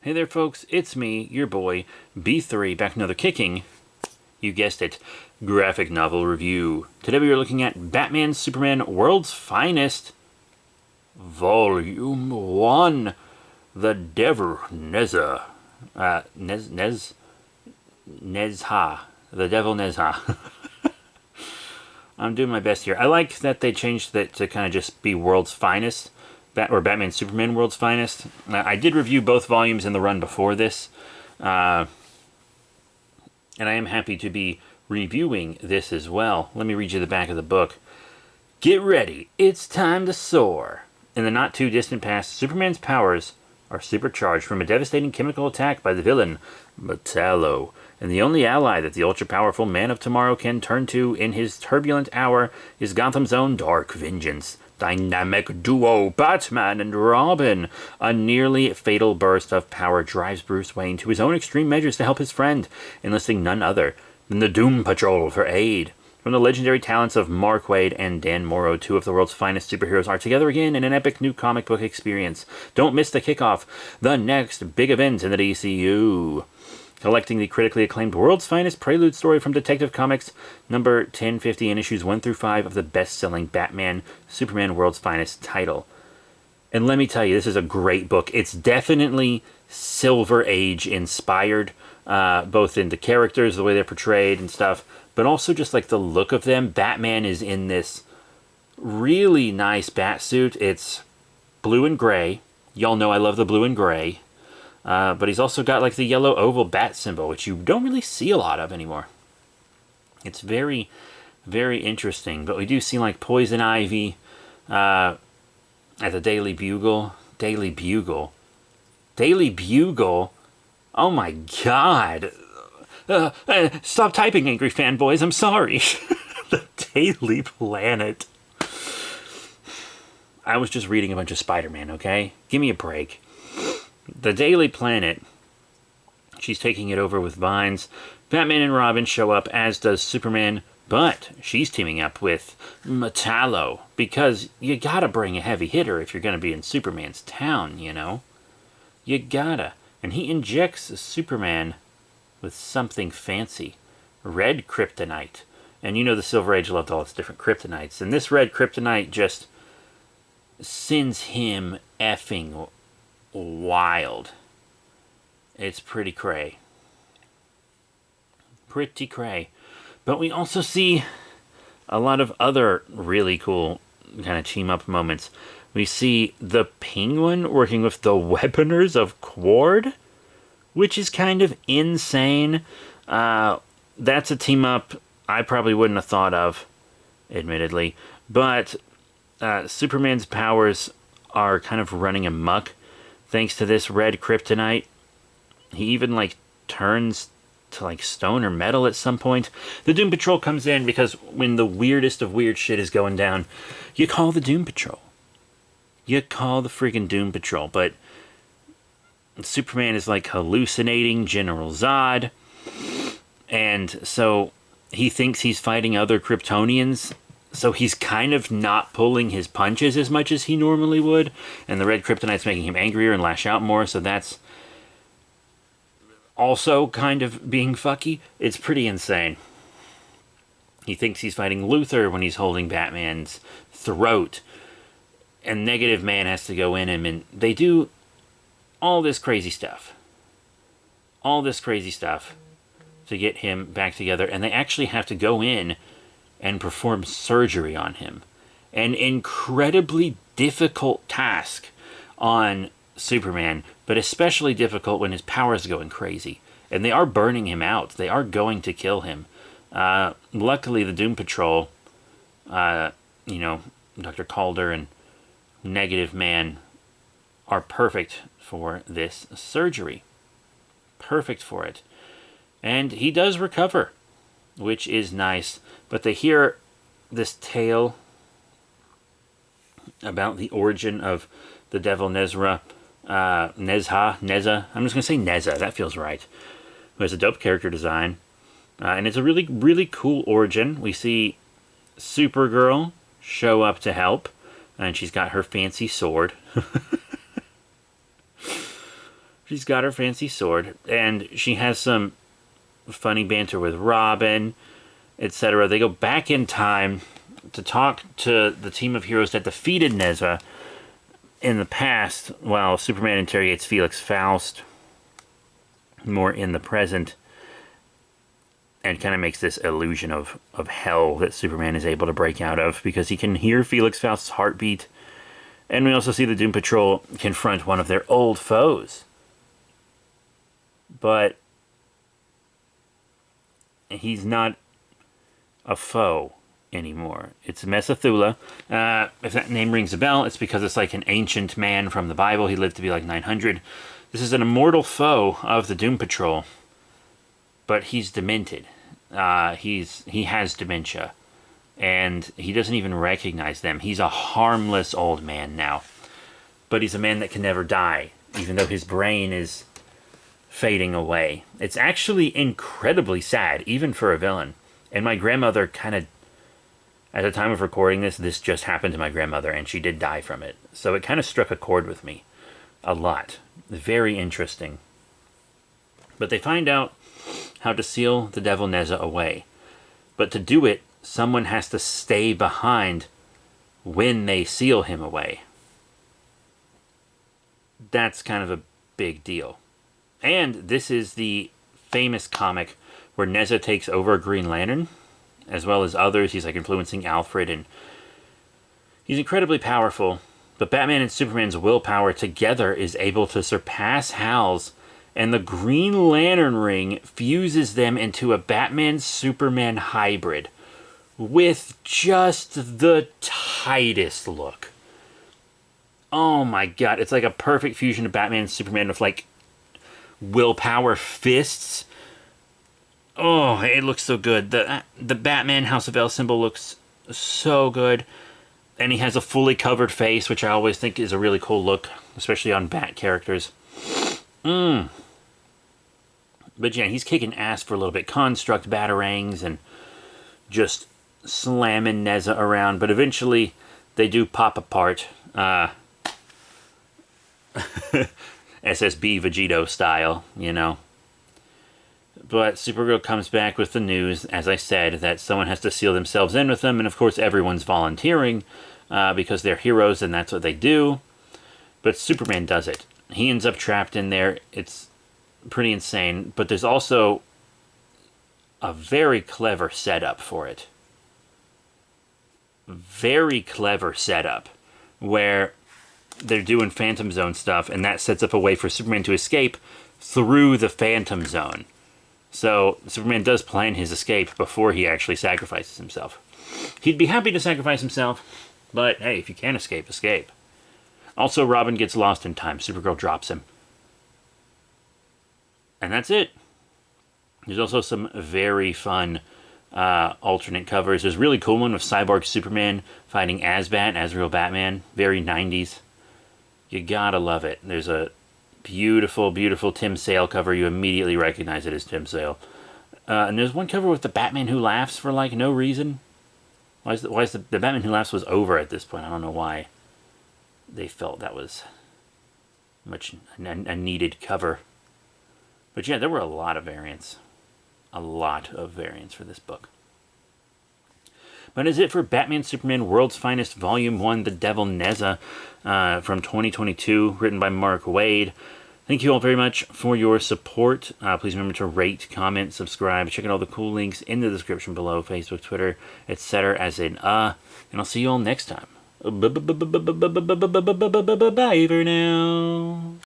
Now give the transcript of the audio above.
Hey there, folks, it's me, your boy, B3, back another kicking, you guessed it, graphic novel review. Today we are looking at Batman Superman World's Finest, Volume 1, The Devil Nezha. Nezha. The Devil Nezha. I'm doing my best here. I like that they changed it to kind of just be World's Finest. Or Batman Superman World's Finest. I did review both volumes in the run before this. And I am happy to be reviewing this as well. Let me read you the back of the book. Get ready. It's time to soar. In the not-too-distant past, Superman's powers are supercharged from a devastating chemical attack by the villain, Metallo. And the only ally that the ultra-powerful Man of Tomorrow can turn to in his turbulent hour is Gotham's own Dark Vengeance. Dynamic duo Batman and Robin. A nearly fatal burst of power drives Bruce Wayne to his own extreme measures to help his friend, enlisting none other than the Doom Patrol for aid. From the legendary talents of Mark Waid and Dan Morrow, two of the world's finest superheroes are together again in an epic new comic book experience. Don't miss the kickoff, the next big event in the DCU. Collecting the critically acclaimed World's Finest Prelude story from Detective Comics, number 1050 in issues 1 through 5 of the best-selling Batman Superman World's Finest title. And let me tell you, this is a great book. It's definitely Silver Age inspired, both in the characters, the way they're portrayed and stuff, but also just like the look of them. Batman is in this really nice bat suit. It's blue and gray. Y'all know I love the blue and gray. But he's also got like the yellow oval bat symbol, which you don't really see a lot of anymore. It's very, very interesting. But we do see like Poison Ivy at the Daily Bugle. Daily Bugle? Daily Bugle? Oh my god! Stop typing, angry fanboys, I'm sorry. The Daily Planet. I was just reading a bunch of Spider-Man, okay? Give me a break. The Daily Planet, she's taking it over with Vines. Batman and Robin show up, as does Superman, but she's teaming up with Metallo, because you gotta bring a heavy hitter if you're gonna be in Superman's town, you know? You gotta. And he injects Superman with something fancy. Red kryptonite. And you know the Silver Age loved all its different kryptonites, and this red kryptonite just sends him effing wild. It's pretty cray. Pretty cray. But we also see a lot of other really cool kind of team-up moments. We see the Penguin working with the Weaponers of Quard, which is kind of insane. That's a team-up I probably wouldn't have thought of, admittedly. But Superman's powers are kind of running amok thanks to this red kryptonite. He even, like, turns to, like, stone or metal at some point. The Doom Patrol comes in because when the weirdest of weird shit is going down, you call the Doom Patrol. You call the freaking Doom Patrol. But Superman is, like, hallucinating General Zod. And so he thinks he's fighting other Kryptonians. So he's kind of not pulling his punches as much as he normally would. And the red kryptonite's making him angrier and lash out more. So that's also kind of being fucky. It's pretty insane. He thinks he's fighting Luthor when he's holding Batman's throat. And Negative Man has to go in him. And they do all this crazy stuff. All this crazy stuff to get him back together. And they actually have to go in and perform surgery on him. An incredibly difficult task on Superman, but especially difficult when his powers are going crazy. And they are burning him out. They are going to kill him. Luckily, the Doom Patrol, Dr. Calder and Negative Man are perfect for this surgery. Perfect for it. And he does recover, which is nice. But they hear this tale about the origin of the Devil Nezha. I'm just going to say Nezha. That feels right. Who has a dope character design. And it's a really, really cool origin. We see Supergirl show up to help. And she's got her fancy sword. She's got her fancy sword, and she has some funny banter with Robin, etc. They go back in time to talk to the team of heroes that defeated Nezha in the past, while Superman interrogates Felix Faust more in the present, and kind of makes this illusion of hell that Superman is able to break out of, because he can hear Felix Faust's heartbeat. And we also see the Doom Patrol confront one of their old foes. But he's not a foe anymore. It's Methuselah. If that name rings a bell, it's because it's like an ancient man from the Bible. He lived to be like 900. This is an immortal foe of the Doom Patrol, but he's demented. He has dementia, and he doesn't even recognize them. He's a harmless old man now, but he's a man that can never die, even though his brain is fading away. It's actually incredibly sad, even for a villain. And my grandmother kind of, at the time of recording this just happened to my grandmother, and she did die from it. So it kind of struck a chord with me a lot. Very interesting. But they find out how to seal the Devil Nezha away. But to do it, someone has to stay behind when they seal him away. That's kind of a big deal. And this is the famous comic where Nezha takes over Green Lantern, as well as others. He's like influencing Alfred, and he's incredibly powerful. But Batman and Superman's willpower together is able to surpass Hal's, and the Green Lantern ring fuses them into a Batman-Superman hybrid with just the tightest look. Oh my god, it's like a perfect fusion of Batman and Superman with like willpower fists. Oh, it looks so good. The Batman House of El symbol looks so good. And he has a fully covered face, which I always think is a really cool look, especially on Bat characters. But yeah, he's kicking ass for a little bit. Construct batarangs and just slamming Nezha around. But eventually, they do pop apart. SSB Vegito style, you know. But Supergirl comes back with the news, as I said, that someone has to seal themselves in with them. And of course, everyone's volunteering because they're heroes and that's what they do. But Superman does it. He ends up trapped in there. It's pretty insane. But there's also a very clever setup for it. Very clever setup where they're doing Phantom Zone stuff, and that sets up a way for Superman to escape through the Phantom Zone. So Superman does plan his escape before he actually sacrifices himself. He'd be happy to sacrifice himself, but hey, if you can escape, escape. Also, Robin gets lost in time. Supergirl drops him. And that's it. There's also some very fun alternate covers. There's a really cool one with Cyborg Superman fighting Azbat, as real Batman. Very 90s. You gotta love it. There's a beautiful, beautiful Tim Sale cover. You immediately recognize it as Tim Sale. And there's one cover with the Batman Who Laughs for like no reason. Why is the Batman Who Laughs was over at this point? I don't know why they felt that was much a needed cover. But yeah, there were a lot of variants. A lot of variants for this book. But that's it for Batman Superman World's Finest Volume 1, The Devil Nezha, from 2022, written by Mark Waid. Thank you all very much for your support. Please remember to rate, comment, subscribe. Check out all the cool links in the description below, Facebook, Twitter, etc. as in and I'll see you all next time. Bye for now.